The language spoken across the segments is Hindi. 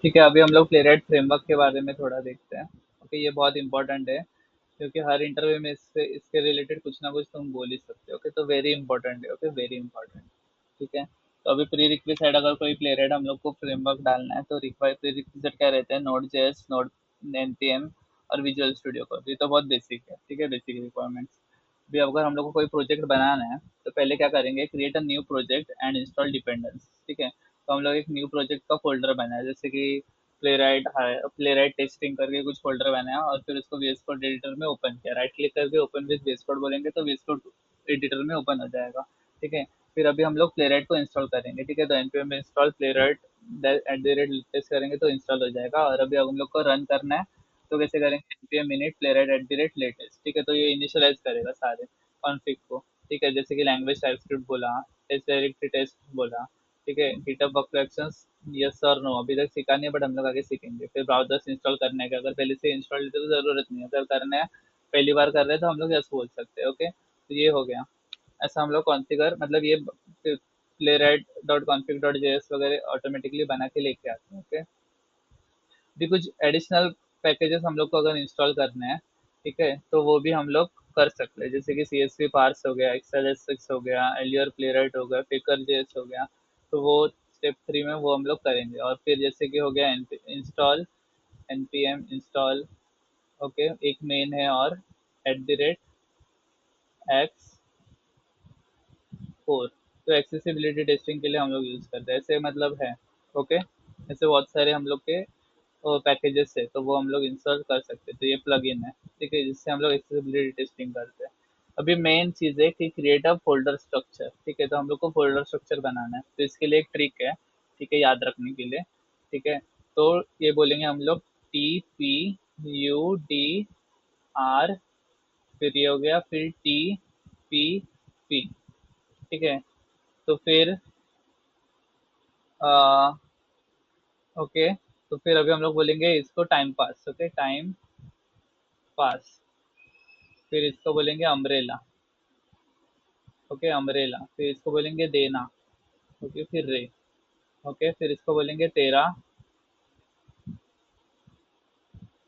ठीक है, अभी हम लोग प्लेराइट फ्रेमवर्क के बारे में थोड़ा देखते हैं। ओके, ये बहुत इंपॉर्टेंट है क्योंकि हर इंटरव्यू में इससे इसके रिलेटेड कुछ ना कुछ तुम बोल ही सकते हो। ओके, तो वेरी इंपॉर्टेंट है। Okay, very important. ठीक है, तो अभी प्री रिक्विजिट अगर कोई प्लेराइट हम लोग को फ्रेमवर्क डालना है तो रिक्वायर प्री रिक्विजिट क्या रहते हैं, नोड जेएस, नोड एनपीएम और विजुअल स्टूडियो कोड। ये तो बहुत बेसिक है। ठीक है, बेसिक रिक्वायरमेंट्स। भी अगर हम लोग को कोई प्रोजेक्ट बनाना है तो पहले क्या करेंगे, create a new project and install dependence. ठीक है, तो हम लोग एक न्यू प्रोजेक्ट का फोल्डर बनाए, जैसे कि प्लेराइट टेस्टिंग करके कुछ फोल्डर बनाया और फिर उसको वीएस कोड एडिटर में ओपन किया। राइट क्लिक करके ओपन विद वीएस कोड बोलेंगे तो वीएस कोड एडिटर में ओपन हो जाएगा। ठीक है, फिर अभी हम लोग प्लेराइट को इंस्टॉल करेंगे। ठीक है, तो एनपीएम में install Playwright at the rate test करेंगे तो इंस्टॉल हो जाएगा। और अभी हम लोग को रन करना है तो कैसे करेंगे, npm init playwright eight the rate latest. ठीक है, तो ये इनिशियलाइज करेगा सारे कॉन्फ़िग को। ठीक है, जैसे कि लैंग्वेज टाइपस्क्रिप्ट बोला, टेस्ट डायरेक्टरी टेस्ट बोला। ठीक है, गिटहब वर्कफ्लो एक्शंस, यस और नो अभी तक सीखा नहीं है बट हम लोग आगे सीखेंगे। फिर ब्राउजर्स इंस्टॉल करने का, अगर पहले से इंस्टॉल है तो ज़रूरत नहीं है, अगर करना है पहली बार कर रहे हैं तो हम लोग यस बोल सकते हैं। ओके, तो ये हो गया। ऐसा हम लोग कॉन्फ़िगर मतलब ये play right dot config dot JS वगैरह ऑटोमेटिकली बना के लेके आते हैं। ओके, भी कुछ एडिशनल पैकेजेस हम लोग को अगर इंस्टॉल करने हैं, ठीक है, तो वो भी हम लोग कर सकते हैं, जैसे कि सी एस वी पार्स हो गया, एक्सेल एस सिक्स हो गया, एलियर प्ले राइट हो गया, फेकर जेएस हो गया। तो वो स्टेप 3 में वो हम लोग करेंगे। और फिर जैसे कि हो गया इंस्टॉल, npm इंस्टॉल। ओके, एक मेन है और eight the rate x four, तो एक्सेसिबिलिटी टेस्टिंग के लिए हम लोग यूज़ करते हैं, ऐसे मतलब है। ओके, ऐसे बहुत सारे हम लोग के पैकेजेस है तो वो हम लोग इंस्टॉल कर सकते हैं। तो ये प्लगइन है। ठीक है, जिससे हम लोग एक्सेसिबिलिटी टेस्टिंग करते हैं। अभी मेन चीज़ है कि क्रिएट अ फोल्डर स्ट्रक्चर। ठीक है, तो हम लोग को फोल्डर स्ट्रक्चर बनाना है तो इसके लिए एक ट्रिक है। ठीक है, याद रखने के लिए। ठीक है, तो ये बोलेंगे हम लोग TPUDR, फिर ये हो गया, फिर TPP। ठीक है, तो फिर ओके, तो फिर अभी हम लोग बोलेंगे इसको time pass. Okay, time pass. फिर इसको बोलेंगे अम्ब्रेला। Okay, umbrella. फिर इसको बोलेंगे देना। ओके, फिर रे। ओके, फिर इसको बोलेंगे तेरा,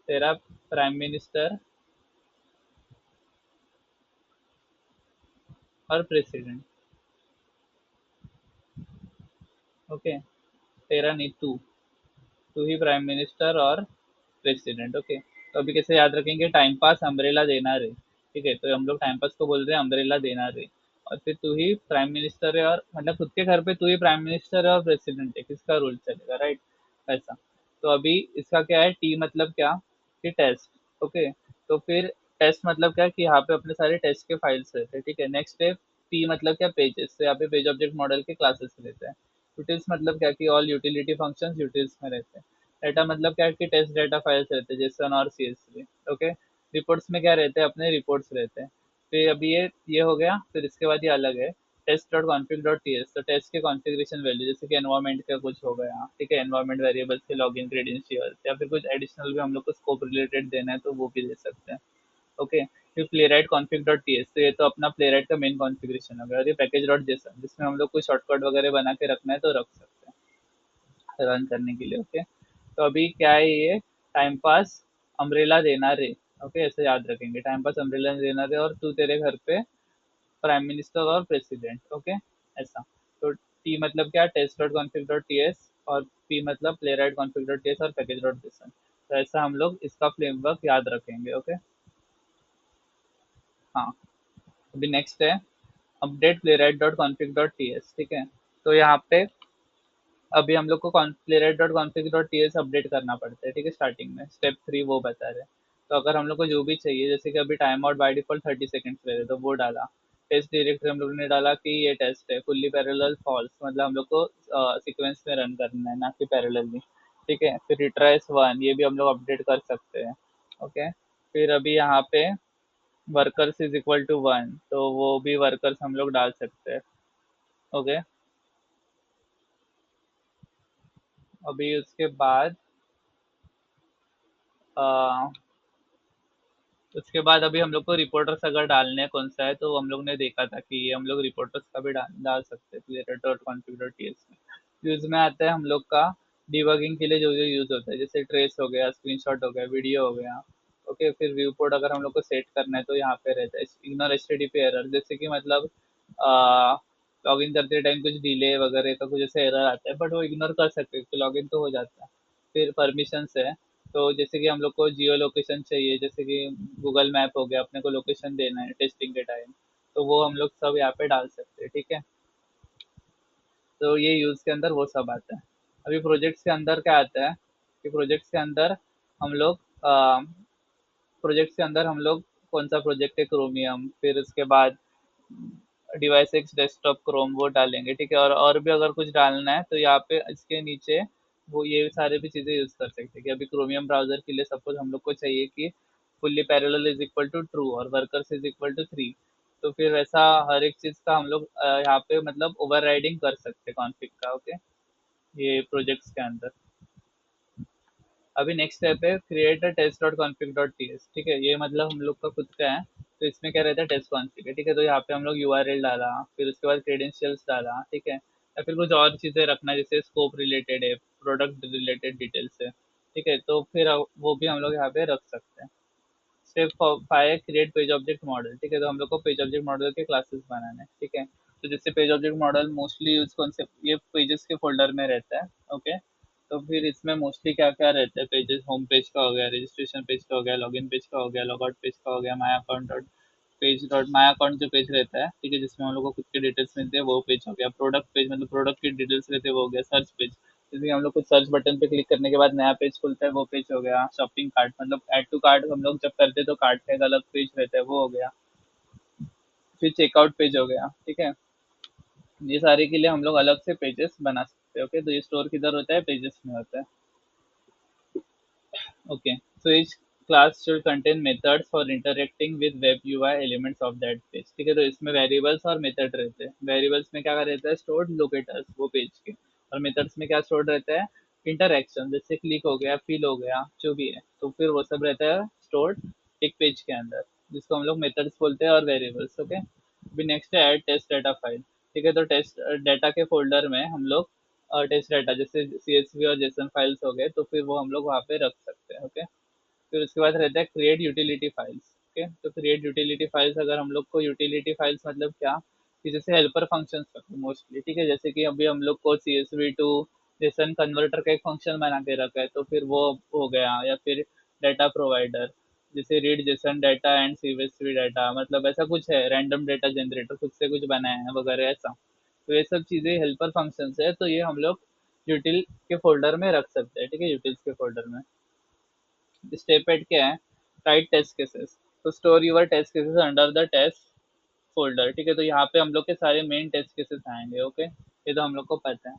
तेरा प्राइम मिनिस्टर और प्रेसिडेंट। ओके, तेरा नहीं, तू तू ही प्राइम मिनिस्टर और प्रेसिडेंट। ओके, तो अभी कैसे याद रखेंगे, टाइम पास अम्ब्रेला देना रे। ठीक है, तो हम लोग टाइम पास को बोल रहे हैं अम्ब्रेला देना रे। और फिर तू ही प्राइम मिनिस्टर है, और मतलब खुद के घर पे तू ही प्राइम मिनिस्टर है और प्रेसिडेंट है, किसका रूल चलेगा, राइट। ऐसा। तो अभी इसका क्या है, टी मतलब क्या, कि टेस्ट। ओके, तो फिर टेस्ट मतलब क्या कि यहाँ पे अपने सारे टेस्ट के फाइल्स रहते हैं। ठीक है, नेक्स्ट है पी मतलब क्या, पेजेस। तो यहाँ पे पेज ऑब्जेक्ट मॉडल के क्लासेस रहते हैं। यूटिल्स मतलब क्या कि ऑल यूटिलिटी फंक्शंस यूटिल्स में रहते हैं। डाटा मतलब क्या है कि टेस्ट डाटा फाइल्स रहते हैं, जेसन और सीएसवी। ओके, रिपोर्ट्स में क्या रहते हैं, अपने रिपोर्ट्स रहते हैं। फिर अभी ये हो गया। फिर इसके बाद ये अलग है, test dot config dot T S. तो टेस्ट के कॉन्फ़िगरेशन वैल्यू, जैसे कि एनवायरमेंट का कुछ हो गया। ठीक है, एनवायरमेंट वेरिएबल्स के लॉगिन क्रेडेंशियल्स, या फिर कुछ एडिशनल भी हम लोग को स्कोप रिलेटेड देना है तो वो भी दे सकते हैं। ओके, फिर playwright config dot T S. तो ये तो अपना प्लेराइट का मेन कॉन्फ़िगरेशन हो गया। और ये पैकेज डॉट जेसन, जिसमें हम लोग कोई शॉर्टकट वगैरह बना के रखना है तो रख सकते हैं रन करने के लिए। ओके, तो अभी क्या है ये, टाइम पास अम्ब्रेला देना रे। ओके, ऐसे याद रखेंगे, टाइम पास अम्ब्रेला देना रे, और तू तेरे घर पे प्राइम मिनिस्टर और प्रेसिडेंट। ओके, ऐसा। तो टी मतलब क्या, test dot config dot T S, और पी मतलब Playwright config dot T S और पैकेज डॉट जेसन। तो ऐसा हम लोग इसका फ्रेमवर्क याद रखेंगे। ओके, हाँ। अभी नेक्स्ट है update play right dot config dot T S. ठीक है, तो यहाँ पे अभी हम लोग को playwright dot config dot T S update करना पड़ता है। ठीक है, स्टार्टिंग में स्टेप 3 वो बता रहे हैं। तो अगर हम लोग को जो भी चाहिए, जैसे कि अभी time out by default 30 seconds ले रहे तो वो डाला। टेस्ट डायरेक्टरी हम लोग ने डाला कि ये टेस्ट है, फुल्ली पैरेलल फॉल्स, मतलब हम लोग को सीक्वेंस में रन करना है ना कि पैरेलली। ठीक है, फिर रिट्राइस वन, ये भी हम लोग अपडेट कर सकते हैं। ओके, फिर अभी यहाँ पे workers is equal to one, तो वो भी वर्कर्स हम लोग डाल सकते हैं। ओके, अभी उसके बाद उसके बाद अभी हम लोग को रिपोर्टर्स अगर डालने हैं कौन सा है, तो हम लोग ने देखा था कि ये हम लोग रिपोर्टर्स का भी डाल सकते हैं प्लेटर डॉट कॉन्फिग डॉट टीएस में। यूज में आता है हम लोग का डिबगिंग के लिए जो जो यूज होता है, जैसे ट्रेस हो गया, स्क्रीनशॉट हो गया, वीडियो हो गया। ओके, फिर व्यू पोर्ट अगर हम लोग को सेट करना है तो यहाँ पे रहता है इग्नोर एचटीटीपी एरर, जैसे कि मतलब लॉग इन करते टाइम कुछ डिले वगैरह का कुछ ऐसे एरर आता है, बट वो इग्नोर कर सकते हैं, तो लॉग इन तो हो जाता है। फिर परमिशंस है, तो जैसे कि हम लोग को जियो लोकेशन चाहिए, जैसे कि गूगल मैप हो गया, अपने को लोकेशन देना है टेस्टिंग के टाइम, तो वो हम लोग सब यहाँ पे डाल सकते हैं, ठीक है। तो ये यूज़ के अंदर वो सब आता है। अभी प्रोजेक्ट्स के अंदर क्या आता है कि प्रोजेक्ट्स के अंदर हम लोग प्रोजेक्ट्स के अंदर हम लोग कौन सा प्रोजेक्ट है, क्रोमियम, फिर उसके बाद डिवाइस एक्स डेस्कटॉप क्रोम वो डालेंगे, ठीक है। और भी अगर कुछ डालना है तो यहाँ पे इसके नीचे वो ये सारे भी चीज़ें यूज़ कर सकते हैं, कि अभी क्रोमियम ब्राउज़र के लिए सपोज हम लोग को चाहिए कि fully parallel is equal to true और वर्कर्स इज इक्वल टू 3, तो फिर वैसा हर एक चीज़ का हम लोग यहाँ पे मतलब ओवरराइडिंग कर सकते हैं कॉन्फ़िग का, ओके, ये प्रोजेक्ट्स के अंदर। अभी नेक्स्ट स्टेप है create a test dot config dot T S, ठीक है। ये मतलब हम लोग का खुद का है, तो इसमें क्या रहता है, टेस्ट कॉन्फिग है, ठीक है। तो यहाँ पे हम लोग यूआरएल डाला, फिर उसके बाद क्रेडेंशियल्स डाला, ठीक है, या फिर कुछ और चीज़ें रखना, जैसे स्कोप रिलेटेड है, प्रोडक्ट रिलेटेड डिटेल्स है, ठीक है, तो फिर वो भी हम लोग यहाँ पे रख सकते हैं। Step 5 create page object model, ठीक है। तो हम लोग को पेज ऑब्जेक्ट मॉडल के क्लासेस बनाने हैं, ठीक है। तो जैसे page object model mostly use concept ये पेजेस के फोल्डर में रहता है, ओके। तो फिर इसमें मोस्टली क्या क्या रहता है, पेजेस होम पेज का हो गया, रजिस्ट्रेशन पेज का हो गया, लॉगिन पेज का हो गया, लॉगआउट पेज का हो गया, my account dot page dot my account जो पेज रहता है, ठीक है, जिसमें हम लोग को खुद के डिटेल्स मिलते हैं, वो पेज हो गया। प्रोडक्ट पेज मतलब प्रोडक्ट की डिटेल्स रहते हैं, वो हो गया। सर्च पेज, जैसे कि हम लोग को सर्च बटन पे क्लिक करने के बाद नया पेज खुलता है, वो पेज हो गया। शॉपिंग कार्ट मतलब ऐड टू कार्ट हम लोग जब करते हैं तो कार्ट का एक अलग पेज रहता है, वो हो गया। फिर चेकआउट पेज हो गया, ठीक है। ये सारे के लिए हम लोग अलग से पेजेस बना सकते हैं, ओके। तो ये स्टोर किधर होता है, पेजेस में होता है, okay. So each class should contain methods for interacting with web UI elements of that page, ठीक है। तो इसमें वेरिएबल्स और मेथड रहते हैं। वेरिएबल्स में क्या रहता है, स्टोर्ड लोकेटर्स वो पेज के, और मेथड्स में क्या स्टोर्ड रहता है, इंटरक्शन, जैसे क्लिक हो गया, फिल हो गया, जो भी है, तो फिर वो सब रहता है स्टोर्ड एक पेज के अंदर, जिसको हम लोग मेथड्स बोलते हैं और वेरिएबल्स, ओके। अभी नेक्स्ट है ऐड टेस्ट डाटा फाइल, ठीक है। तो टेस्ट डाटा के फोल्डर में हम लोग टेस्ट डाटा जैसे CSV और जेसन फाइल्स हो गए, तो फिर वो हम लोग वहाँ पे रख सकते हैं, ओके। फिर उसके बाद रहता है क्रिएट यूटिलिटी फाइल्स, ओके। तो क्रिएट यूटिलिटी फाइल्स, अगर हम लोग को यूटिलिटी फाइल्स मतलब क्या, कि जैसे हेल्पर फंक्शंस होते हैं मोस्टली, ठीक है। जैसे कि अभी हम लोग को CSV टू जेसन कन्वर्टर का एक फंक्शन बना के रखा है, तो फिर वो हो गया। या फिर डाटा प्रोवाइडर, जैसे read Jason data and CSV data, मतलब ऐसा कुछ है, रैंडम डाटा जनरेटर खुद से कुछ बनाया है वगैरह ऐसा। तो ये सब चीज़ें हेल्पर फंक्शंस है, तो ये हम लोग यूटिल के फोल्डर में रख सकते हैं, ठीक है, यूटिल्स के फोल्डर में। स्टेप एट क्या है, राइट टेस्ट केसेस, तो store your test cases under the test folder, ठीक है। तो यहाँ पे हम लोग के सारे मेन टेस्ट केसेस आएंगे, ओके, ये तो हम लोग को पता है।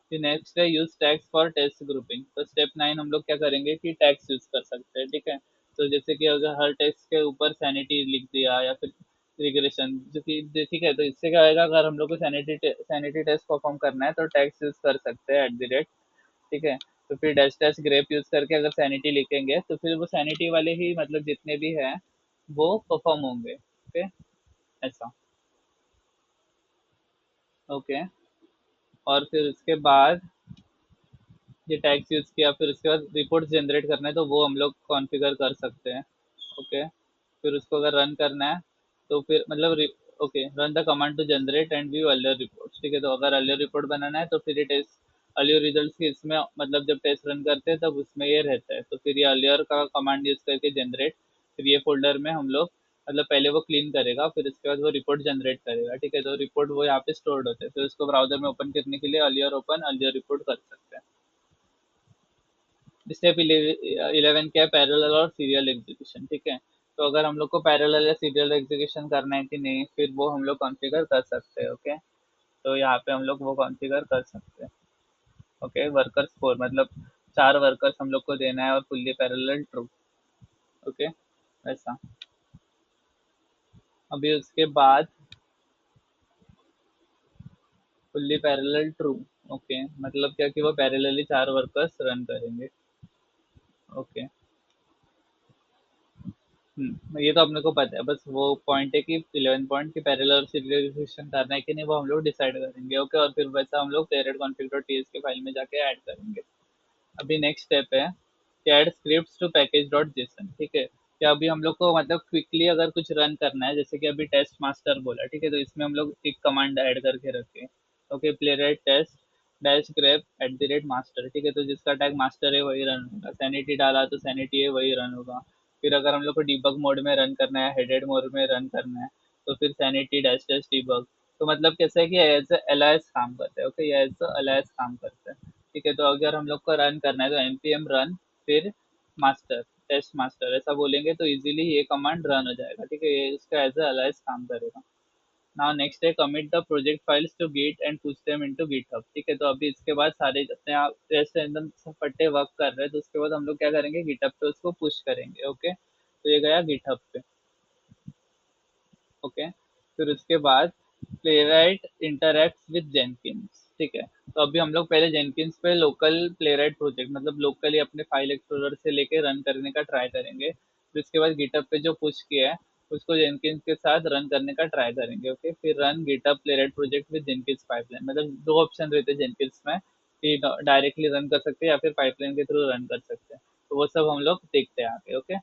फिर नेक्स्ट है use tags for test grouping, तो स्टेप 9 हम लोग क्या करेंगे कि टैग्स यूज कर सकते हैं, ठीक है। तो जैसे कि अगर हर टेक्स्ट के ऊपर सैनिटी लिख दिया, या फिर रिग्रेशन, जो कि ठीक है, तो इससे क्या होएगा, अगर हम लोग को सैनिटी टेस्ट परफॉर्म करना है तो टैग्स यूज कर सकते हैं @ ठीक है। तो फिर डैश डैश ग्रेप यूज करके अगर सैनिटी लिखेंगे, तो फिर वो सैनिटी वाले ही मतलब जितने भी हैं वो परफॉर्म होंगे, ओके, ऐसा, ओके। और फिर उसके बाद ये टैग्स यूज किया, फिर उसके बाद रिपोर्ट जनरेट करना है, तो वो हम लोग कॉन्फ़िगर कर सकते हैं, ओके। फिर उसको अगर रन करना है तो फिर मतलब okay, run the command to generate and view Allure reports, ठीक है। तो अगर अर्लियर रिपोर्ट बनाना है तो फिर ये टेस्ट अर्लियर रिजल्ट्स की इसमें मतलब जब टेस्ट रन करते हैं तब उसमें ये रहता है, तो फिर ये अर्लियर का कमांड यूज करके जनरेट, फिर ये फोल्डर में हम लोग मतलब पहले वो क्लीन करेगा, फिर उसके बाद वो रिपोर्ट जनरेट करेगा, ठीक है। तो रिपोर्ट वो यहाँ पे स्टोर्ड होते हैं, फिर उसको ब्राउजर में ओपन करने के लिए अर्लियर ओपन अर्लियर रिपोर्ट कर सकते हैं। स्टेप 11 क्या है, पैरेलल और सीरियल एग्जीक्यूशन, ठीक है। तो अगर हम लोग को पैरेलल या सीरियल एग्जीक्यूशन करना है कि नहीं, फिर वो हम लोग कॉन्फ़िगर कर सकते हैं, ओके। तो यहाँ पे हम लोग वो कॉन्फ़िगर कर सकते हैं, ओके। वर्कर्स 4 मतलब 4 वर्कर्स हम लोग को देना है और फुल्ली पैरेलल ट्रू, ओके, ऐसा। अभी उसके बाद फुल्ली पैरेलल ट्रू, ओके, मतलब क्या कि वो पैरेलली 4 वर्कर्स रन करेंगे, ओके। ये तो अपने को पता है, बस वो पॉइंट है कि 11 पॉइंट की पैरेलल सीरियलाइजेशन करना है कि नहीं वो हम लोग डिसाइड करेंगे। ओके, और फिर वैसा हम लोग पेरेड कॉन्फ़िग डॉट टीएस की फाइल में जाके ऐड करेंगे। अभी नेक्स्ट स्टेप है कि add scripts to package dot JSON. ठीक है, कि अभी हम लोग को मतलब क्विकली अगर कुछ रन करना है, जैसे कि अभी टेस्ट मास्टर बोला, ठीक है, तो इसमें हम लोग एक कमांड ऐड करके रखें। Okay, Playwright test dash grep at the rate master. ठीक है, तो जिसका टैग मास्टर है वही रन होगा, सैनिटी डाला तो सैनिटी है वही रन होगा। फिर अगर हम लोग को डिबग मोड में रन करना है, हेडेड मोड में रन करना है, तो फिर सैनिटी डैश डैश डिबग। तो मतलब कैसा है कि एज एलायस काम करता है। ओके, ये एज एलायस काम करता है। ठीक है, तो अगर हम लोग को रन करना है तो npm रन फिर मास्टर टेस्ट मास्टर ऐसा बोलेंगे तो इजीली ये कमांड रन हो जाएगा। ठीक है, ये इसका एज अलाइस काम करेगा। नाउ नेक्स्ट है commit the project files to git and push them into GitHub. ठीक है, तो अभी इसके बाद सारे अपने आप जैसे एकदम फट्टे वर्क कर रहे हैं, तो उसके बाद हम लोग क्या करेंगे, गिटहब पे उसको पुश करेंगे। ओके, तो ये गया गिटहब पे। ओके, फिर उसके बाद प्लेराइट इंटरैक्ट विद जेनकिन्स। ठीक है, तो अभी हम लोग पहले जेनकिन्स पे लोकल प्लेराइट प्रोजेक्ट मतलब लोकली अपने फाइल एक्सप्लोरर से लेके रन करने का ट्राई करेंगे। फिर उसके बाद गिटअप पे जो पुश किया है उसको जेनकिन्स के साथ रन करने का ट्राई करेंगे। ओके, फिर run GitHub playwright project with Jenkins pipeline, मतलब दो ऑप्शन रहते हैं जेनकिन्स में कि डायरेक्टली रन कर सकते हैं या फिर पाइपलाइन के थ्रू रन कर सकते हैं। तो वो सब हम लोग देखते हैं आगे। ओके।